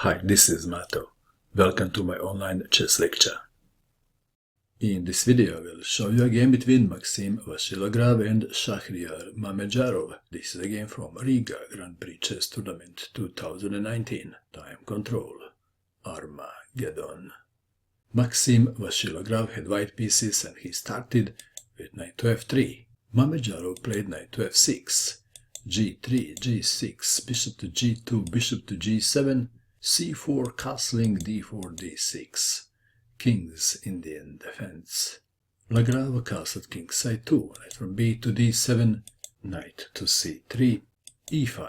Hi, this is Mato. Welcome to my online chess lecture. In this video I will show you a game between Maxime Vachier Lagrave and Shakhriyar Mamedyarov. This is a game from Riga Grand Prix Chess Tournament 2019. Time control. Armageddon. Maxime Vachier Lagrave had white pieces and he started with knight to f3. Mamedyarov played knight to f6, g3, g6, bishop to g2, bishop to g7, c4, castling, d4, d6. King's Indian defense. Lagrave castled king side 2, knight from b to d7, knight to c3, e5,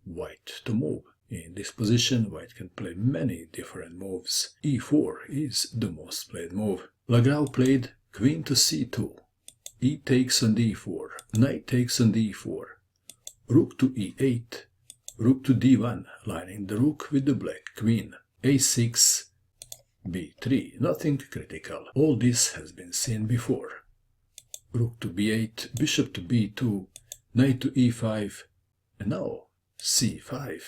white to move. In this position, white can play many different moves. e4 is the most played move. Lagrave played queen to c2, e takes on d4, knight takes on d4, rook to e8, rook to d1, lining the rook with the black queen, a6, b3, nothing critical. All this has been seen before. Rook to b8, bishop to b2, knight to e5, and now c5,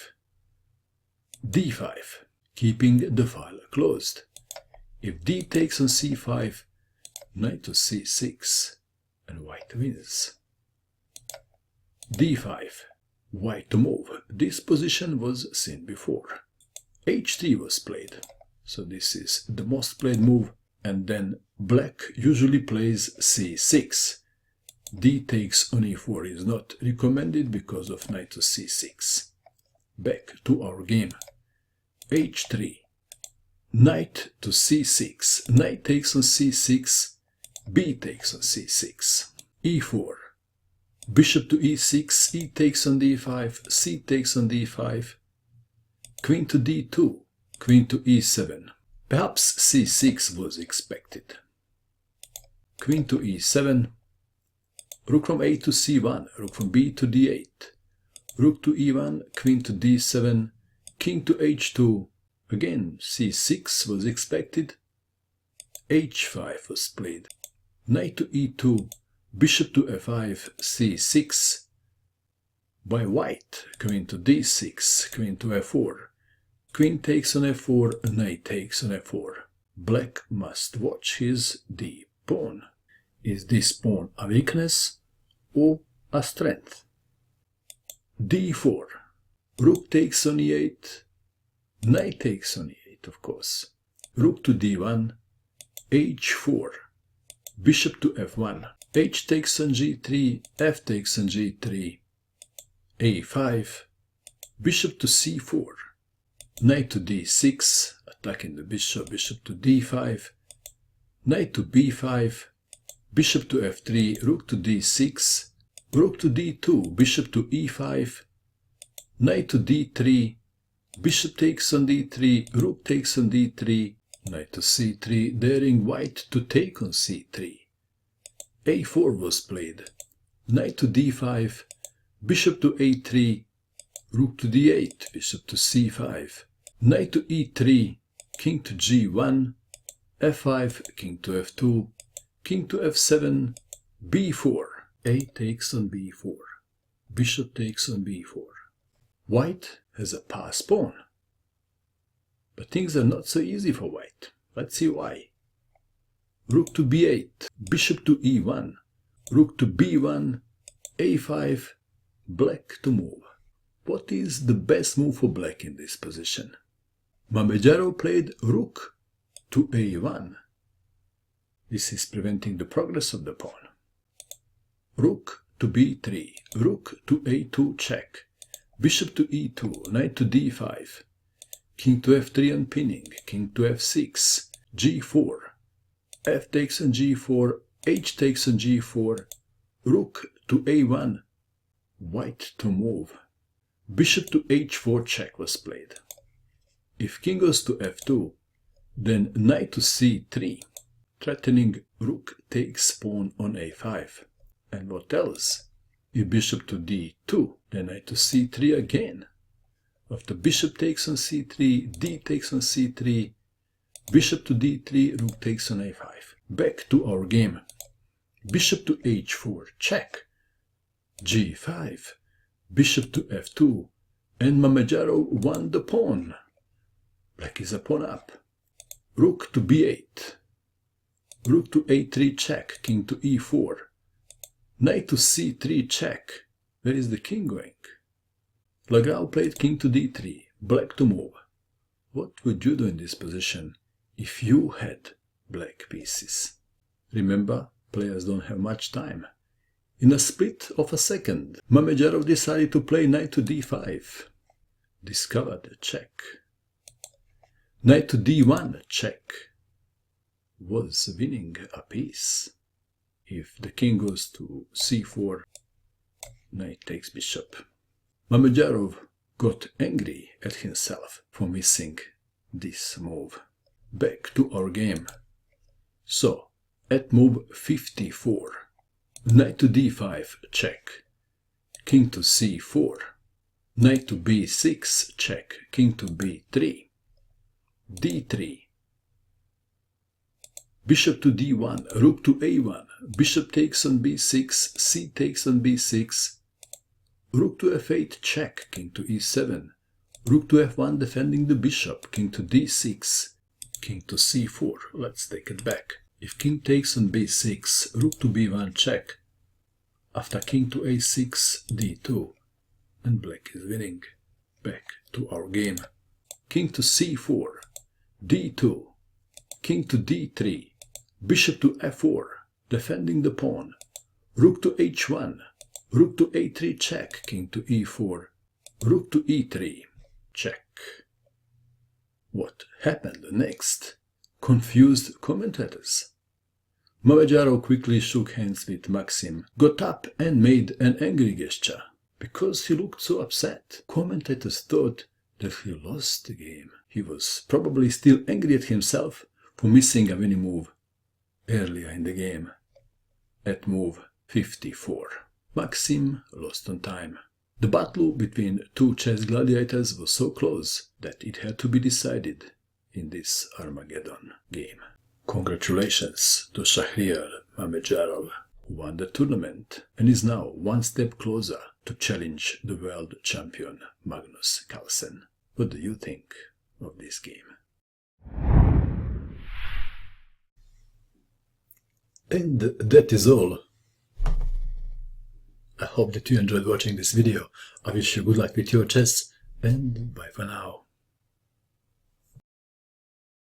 d5, keeping the file closed. If d takes on c5, knight to c6, and white wins. d5, white to move. This position was seen before. h3 was played, so this is the most played move, and then black usually plays c6. d takes on e4 is not recommended because of knight to c6. Back to our game. h3, knight to c6, knight takes on c6, b takes on c6, e4, bishop to e6, e takes on d5, c takes on d5, queen to d2, queen to e7. Perhaps c6 was expected. Queen to e7, rook from a to c1, rook from b to d8, rook to e1, queen to d7, king to h2, again c6 was expected, h5 was played, knight to e2, bishop to f5, c6, by white, queen to d6, queen to f4, queen takes on f4, knight takes on f4. Black must watch his d pawn. Is this pawn a weakness or a strength? d4, rook takes on e8, knight takes on e8, of course, rook to d1, h4, bishop to f1, h takes on g3, f takes on g3, a5, bishop to c4, knight to d6, attacking the bishop, bishop to d5, knight to b5, bishop to f3, rook to d6, rook to d2, bishop to e5, knight to d3, bishop takes on d3, rook takes on d3, knight to c3, daring white to take on c3. a4 was played, knight to d5, bishop to a3, rook to d8, bishop to c5, knight to e3, king to g1, f5, king to f2, king to f7, b4, a takes on b4, bishop takes on b4. White has a pass pawn. But things are not so easy for white. Let's see why. Rook to b8, bishop to e1, rook to b1, a5, black to move. What is the best move for black in this position? Mamedyarov played rook to a1. This is preventing the progress of the pawn. Rook to b3, rook to a2 check, bishop to e2, knight to d5, king to f3 unpinning, king to f6, g4, f takes on g4, h takes on g4, rook to a1, white to move. Bishop to h4 check was played. If king goes to f2, then knight to c3, threatening rook takes pawn on a5. And what else? If bishop to d2, then knight to c3 again. After bishop takes on c3, d takes on c3, bishop to d3, rook takes on a5. Back to our game. Bishop to h4, check. g5, bishop to f2, and Mamedyarov won the pawn. Black is a pawn up. Rook to b8. Rook to a3 check, king to e4. Knight to c3 check. Where is the king going? Lagrave played king to d3, black to move. What would you do in this position if you had black pieces? Remember, players don't have much time. In a split of a second, Mamedyarov decided to play knight to d5. Discovered check. Knight to d1 check. Was winning a piece. If the king goes to c4, knight takes bishop. Mamedyarov got angry at himself for missing this move. Back to our game. So, at move 54, knight to d5 check, king to c4, knight to b6 check, king to b3, d3, bishop to d1, rook to a1, bishop takes on b6, c takes on b6, rook to f8 check, king to e7, rook to f1 defending the bishop, king to d6, king to c4. Let's take it back. If king takes on b6, rook to b1 check, after king to a6, d2, and black is winning. Back to our game. King to c4, d2, king to d3, bishop to f4, defending the pawn, rook to h1, rook to a3 check, king to e4, rook to e3, check. What happened next? Confused commentators. Mamedyarov quickly shook hands with Maxime, got up and made an angry gesture. Because he looked so upset, commentators thought that he lost the game. He was probably still angry at himself for missing a winning move earlier in the game. At move 54, Maxime lost on time. The battle between two chess gladiators was so close that it had to be decided in this Armageddon game. Congratulations to Shakhriyar Mamedyarov, who won the tournament and is now one step closer to challenge the world champion Magnus Carlsen. What do you think of this game? And that is all. I hope that you enjoyed watching this video. I wish you good luck with your chess, and bye for now.